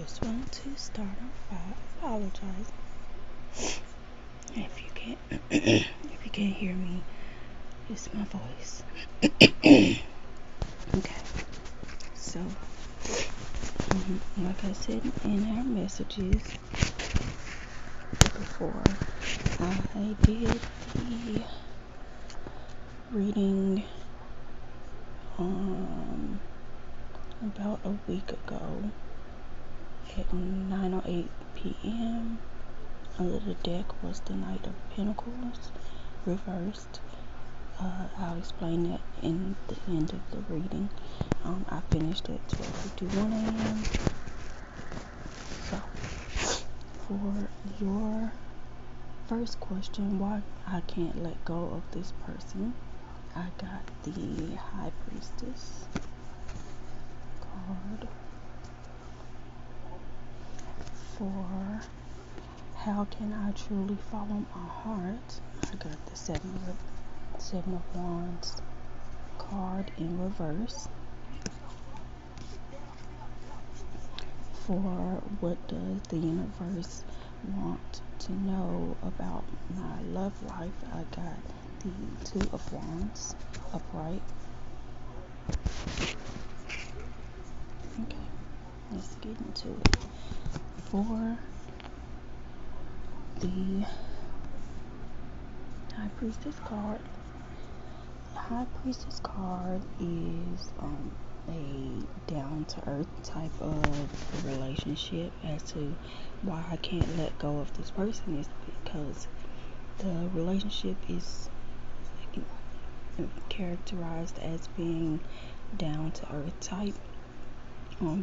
just want to start off by apologizing if you can't if you can't hear me. It's my voice. Okay, so like I said in our messages before, I did the reading about a week ago at 9:08 p.m. Under the deck was the Knight of Pentacles reversed. I'll explain that in the end of the reading. I finished at 12:51 a.m. So, for your first question, why I can't let go of this person, I got the High Priestess card. For how can I truly follow my heart, I got the Seven of Wands card in reverse. For what does the universe want to know about my love life, I got the Two of Wands upright. Okay, let's get into it. For the High Priestess card, the High Priestess card is a down-to-earth type of relationship. As to why I can't let go of this person is because the relationship is characterized as being down-to-earth type.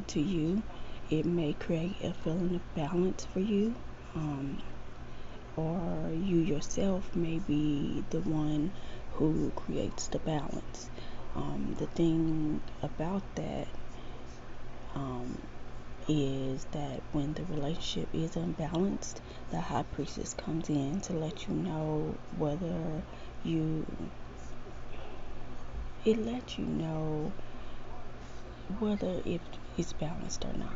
To you, it may create a feeling of balance for you, or you yourself may be the one who creates the balance. The thing about that is that when the relationship is unbalanced, the High Priestess comes in to let you know whether if it's balanced or not.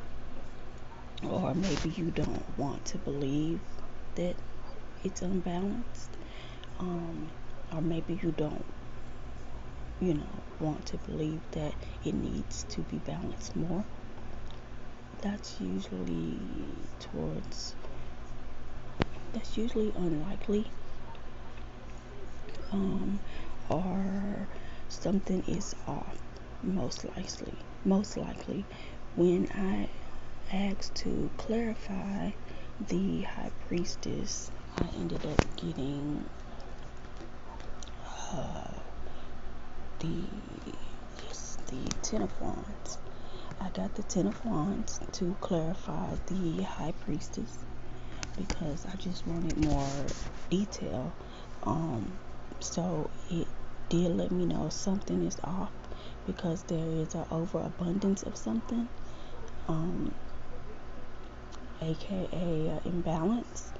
Or maybe you don't want to believe that it's unbalanced. Or maybe you don't, want to believe that it needs to be balanced more. That's usually unlikely. Or something is off, most likely. When I asked to clarify the High Priestess, I ended up getting the Ten of Wands. I got the Ten of Wands to clarify the High Priestess because I just wanted more detail. So it did let me know something is off because there is an overabundance of something, aka imbalance.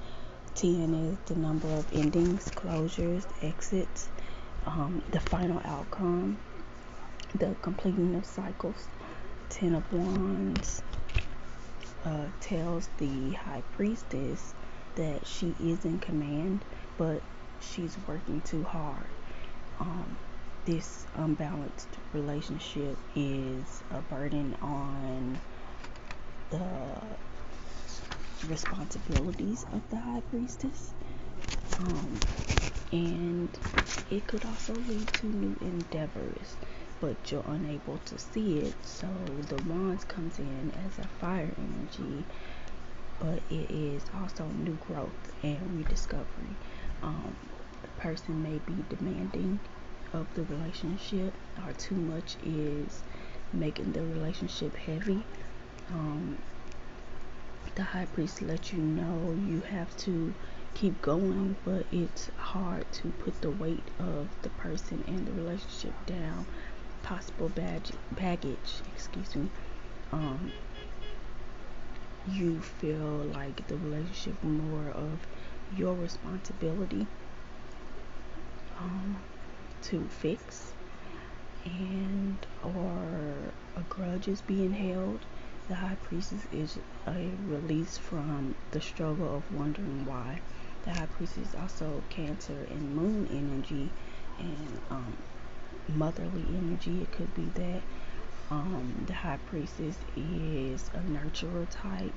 10 is the number of endings, closures, exits, the final outcome, the completing of cycles. 10 of Wands tells the High Priestess that she is in command, but she's working too hard. This unbalanced relationship is a burden on the responsibilities of the High Priestess, and it could also lead to new endeavors, but you're unable to see it. So the Wands comes in as a fire energy, but it is also new growth and rediscovery. The person may be demanding of the relationship, or too much is making the relationship heavy. The High Priest lets you know you have to keep going, but it's hard to put the weight of the person and the relationship down. Possible baggage, you feel like the relationship more of your responsibility to fix, and or a grudge is being held The High Priestess is a release from the struggle of wondering why. The High Priestess is also Cancer and Moon energy and motherly energy. It could be that. The High Priestess is a nurturer type.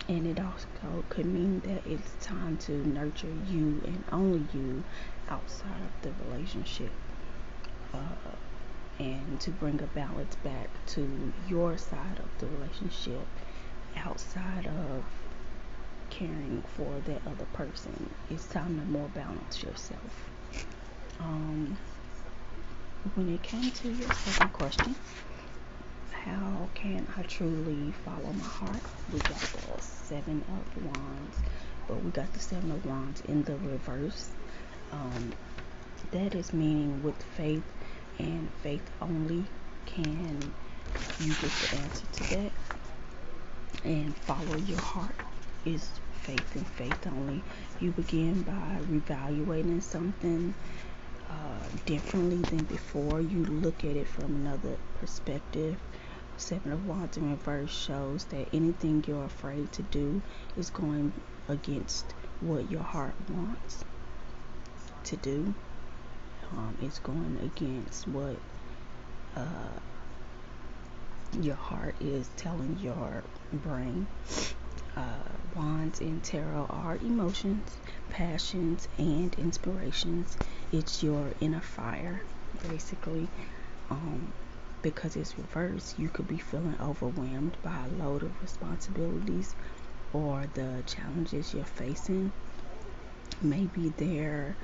And it also could mean that it's time to nurture you and only you outside of the relationship. And to bring a balance back to your side of the relationship outside of caring for that other person. It's time to more balance yourself. When it came to your second question, how can I truly follow my heart? We got the Seven of Wands, but we got the Seven of Wands in the reverse. That is meaning with faith and faith only can you get the answer to that. And follow your heart is faith and faith only. You begin by reevaluating something differently than before. You look at it from another perspective. Seven of Wands in reverse shows that anything you're afraid to do is going against what your heart wants to do. It's going against what your heart is telling your brain. Wands in tarot are emotions, passions, and inspirations. It's your inner fire, basically. Because it's reversed, you could be feeling overwhelmed by a load of responsibilities or the challenges you're facing. Maybe they're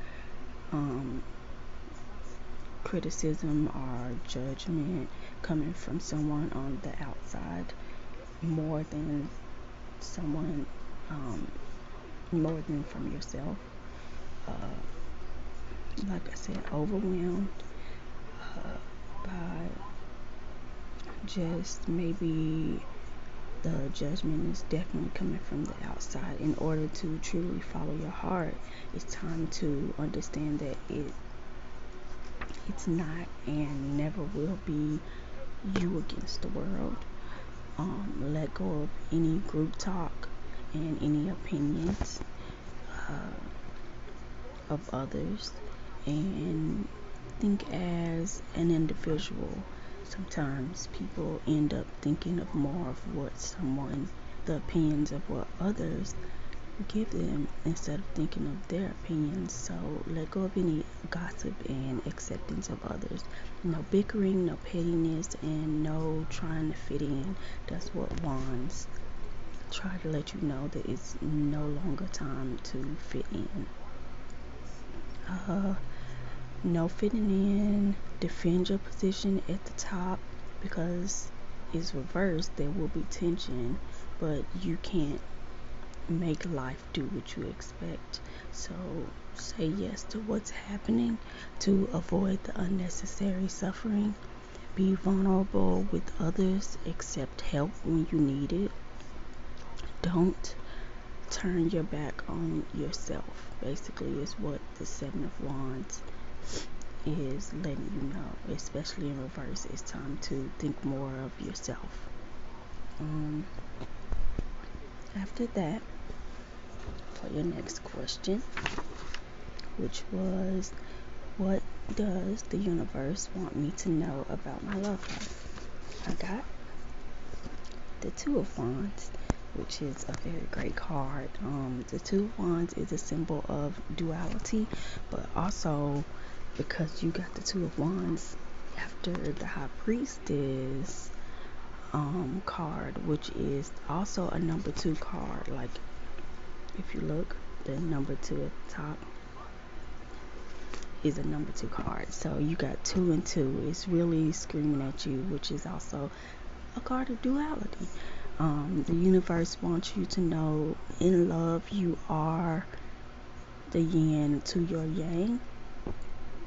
criticism or judgment coming from someone on the outside more than from yourself. Like I said, overwhelmed by just maybe the judgment is definitely coming from the outside. In order to truly follow your heart, it's time to understand that it's not and never will be you against the world. Let go of any group talk and any opinions of others, and think as an individual. Sometimes people end up thinking of more of the opinions of what others give them instead of thinking of their opinions. So let go of any gossip and acceptance of others. No bickering, no pettiness, and no trying to fit in. That's what Wands try to let you know, that it's no longer time to fit in. No fitting in. Defend your position at the top, because it's reversed. There will be tension, but you can't make life do what you expect. So say yes to what's happening to avoid the unnecessary suffering. Be vulnerable with others. Accept help when you need it. Don't turn your back on yourself, basically, is what the Seven of Wands is letting you know. Especially in reverse, it's time to think more of yourself. After that, for your next question, which was, what does the universe want me to know about my love life? I got the Two of Wands, which is a very great card. The Two of Wands is a symbol of duality, but also because you got the Two of Wands after the High Priestess card, which is also a number 2 card. Like, if you look, the number 2 at the top is a number 2 card. So you got 2 and 2. It's really screaming at you, which is also a card of duality. The universe wants you to know, in love, you are the yin to your yang,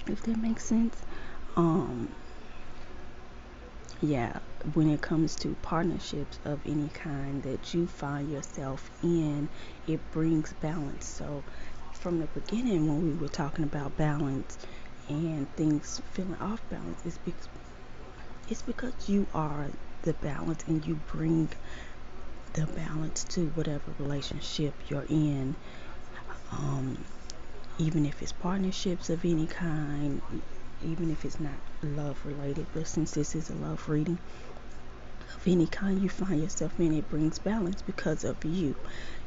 if that makes sense. When it comes to partnerships of any kind that you find yourself in, it brings balance. So from the beginning, when we were talking about balance and things feeling off balance, It's because you are the balance, and you bring the balance to whatever relationship you're in. Even if it's partnerships of any kind, even if it's not love related, but since this is a love reading, of any kind you find yourself in, it brings balance because of you.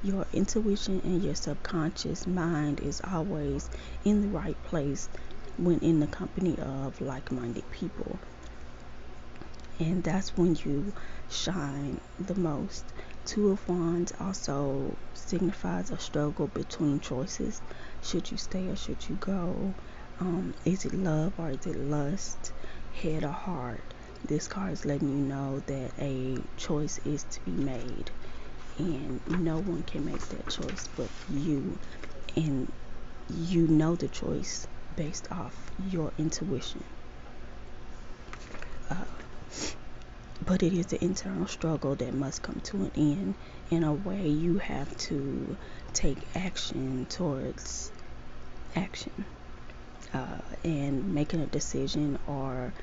Your intuition and your subconscious mind is always in the right place when in the company of like-minded people. And that's when you shine the most. Two of Wands also signifies a struggle between choices. Should you stay or should you go? Is it love or is it lust? Head or heart? This card is letting you know that a choice is to be made, and no one can make that choice but you. And you know the choice based off your intuition. But it is an internal struggle that must come to an end. In a way, you have to take action towards action, and making a decision or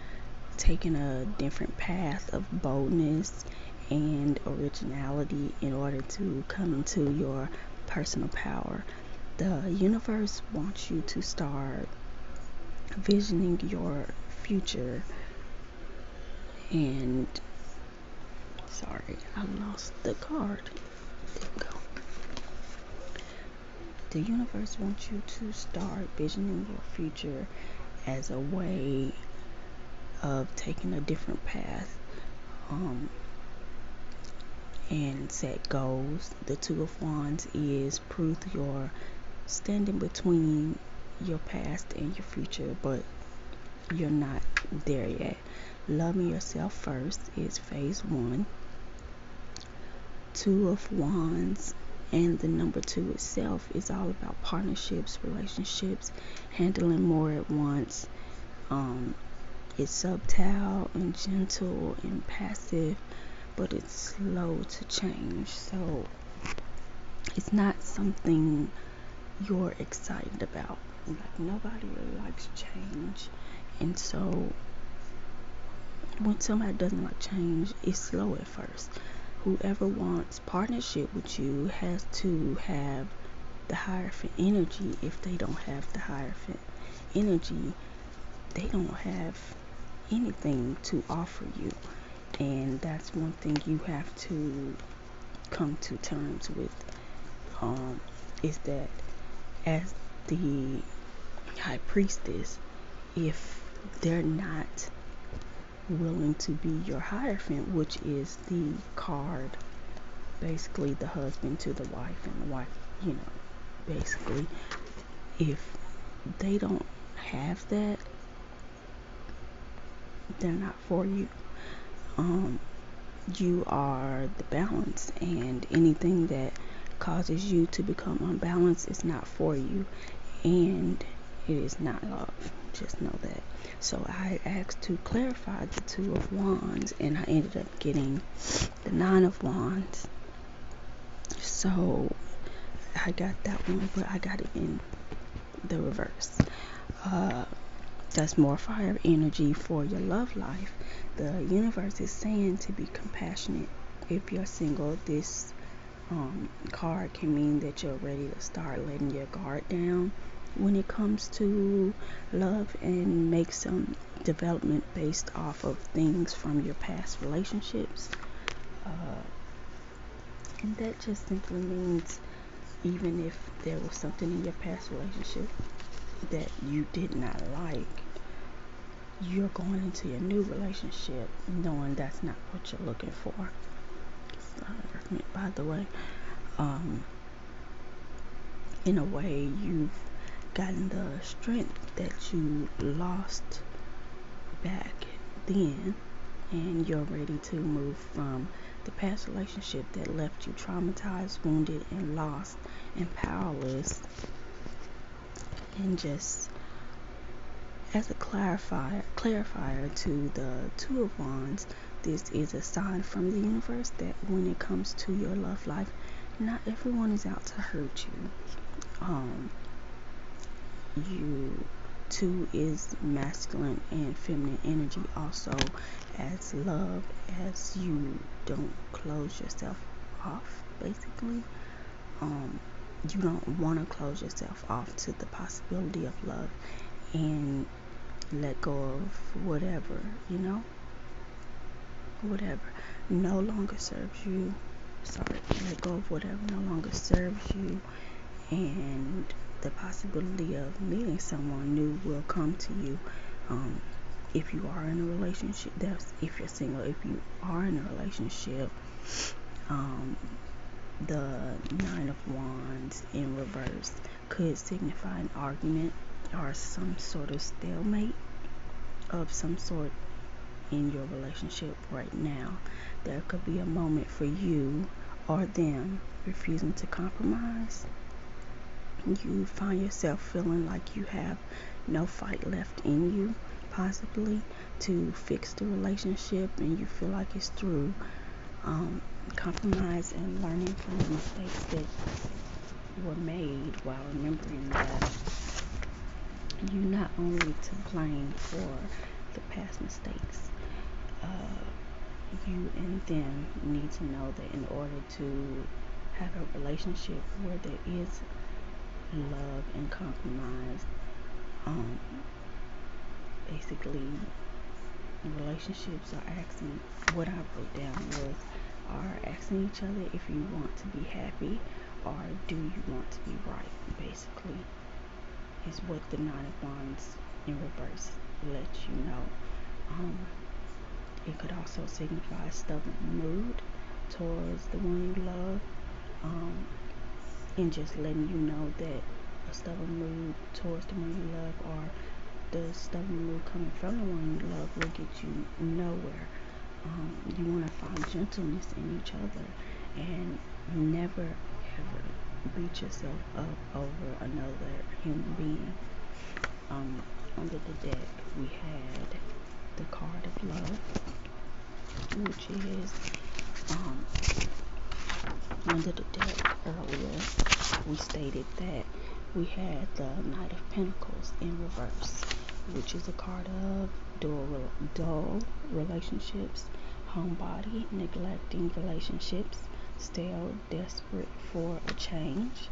taking a different path of boldness and originality in order to come into your personal power. The universe wants you to start visioning your future. And sorry, I lost the card. There we go. The universe wants you to start visioning your future as a way of taking a different path, and set goals. The Two of Wands is proof you're standing between your past and your future, but you're not there yet. Loving yourself first is phase 1. Two of Wands and the number 2 itself is all about partnerships, relationships, handling more at once. It's subtle and gentle and passive, but it's slow to change. So it's not something you're excited about. Like, nobody really likes change. And so when somebody doesn't like change, it's slow at first. Whoever wants partnership with you has to have the Hierophant energy. If they don't have the Hierophant energy, they don't have anything to offer you. And that's one thing you have to come to terms with, is that as the High Priestess, if they're not willing to be your Hierophant, which is the card, basically the husband to the wife, and the wife, basically, if they don't have that, they're not for you. You are the balance, and anything that causes you to become unbalanced is not for you, and it is not love. Just know that. So I asked to clarify the Two of Wands, and I ended up getting the Nine of Wands. So I got that one, but I got it in the reverse. That's more fire energy for your love life. The universe is saying to be compassionate. If you're single, this card can mean that you're ready to start letting your guard down when it comes to love, and make some development based off of things from your past relationships. And that just simply means, even if there was something in your past relationship that you did not like, you're going into your new relationship knowing that's not what you're looking for. By the way, in a way, you've gotten the strength that you lost back then, and you're ready to move from the past relationship that left you traumatized, wounded, and lost, and powerless. And just as a clarifier to the Two of Wands, this is a sign from the universe that when it comes to your love life, not everyone is out to hurt you. You two is masculine and feminine energy also, as love, as you don't close yourself off, basically. You don't want to close yourself off to the possibility of love and let go of whatever no longer serves you. Let go of whatever no longer serves you, and the possibility of meeting someone new will come to you. If you are in a relationship, that's if you're single. If you are in a relationship, the Nine of Wands in reverse could signify an argument or some sort of stalemate of some sort in your relationship right now. There could be a moment for you or them refusing to compromise. You find yourself feeling like you have no fight left in you, possibly, to fix the relationship, and you feel like it's through. Compromise and learning from the mistakes that were made, while remembering that you're not only to blame for the past mistakes. You and them need to know that in order to have a relationship where there is love and compromise, basically relationships are asking, what I wrote down was, are asking each other if you want to be happy or do you want to be right, basically, is what the Nine of Wands in reverse lets you know. It could also signify a stubborn mood towards the one you love, and just letting you know that a stubborn mood towards the one you love, or the stubborn mood coming from the one you love, will get you nowhere. You want to find gentleness in each other and never ever beat yourself up over another human being. Under the deck we had the card of love, which is under the deck earlier we stated that we had the Knight of Pentacles in reverse, which is a card of dull relationships, homebody, neglecting relationships, stale, desperate for a change,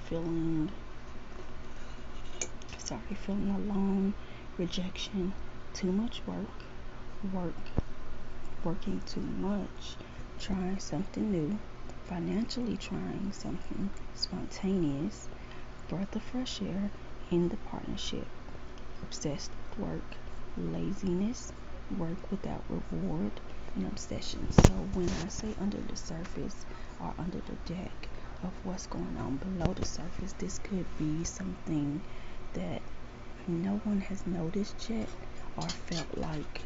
feeling alone, rejection, too much working too much, trying something new, financially trying something spontaneous, breath of fresh air in the partnership, obsessed with work, laziness, work without reward, and obsession. So when I say under the surface or under the deck of what's going on below the surface, this could be something that no one has noticed yet, or felt like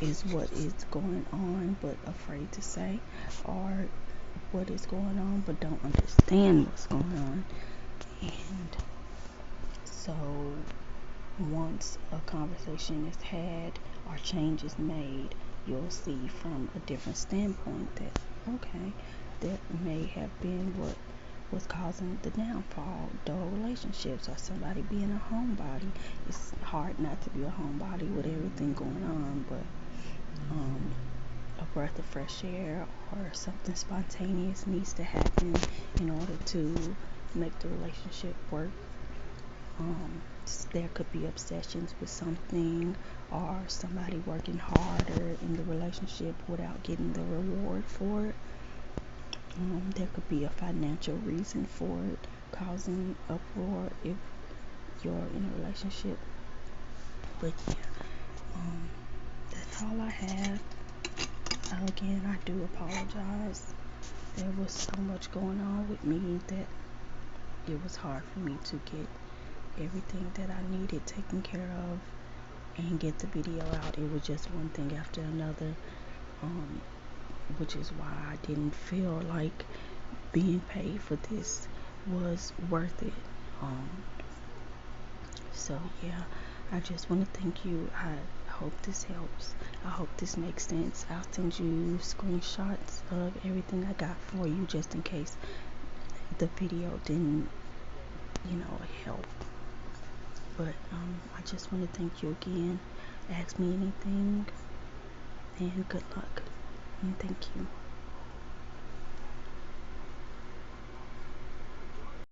is what is going on but afraid to say, or what is going on but don't understand what's going on. And so once a conversation is had or change is made, you'll see from a different standpoint that, okay, that may have been what was causing the downfall, dull relationships, or somebody being a homebody. It's hard not to be a homebody with everything going on, but a breath of fresh air or something spontaneous needs to happen in order to make the relationship work. There could be obsessions with something, or somebody working harder in the relationship without getting the reward for it. There could be a financial reason for it, causing uproar if you're in a relationship. But yeah, that's all I have. Again, I do apologize. There was so much going on with me that it was hard for me to get everything that I needed taken care of and get the video out. It was just one thing after another, which is why I didn't feel like being paid for this was worth it. So yeah, I just want to thank you. I hope this helps. I hope this makes sense. I'll send you screenshots of everything I got for you, just in case the video didn't help. But I just want to thank you again. Ask me anything, and good luck. And thank you.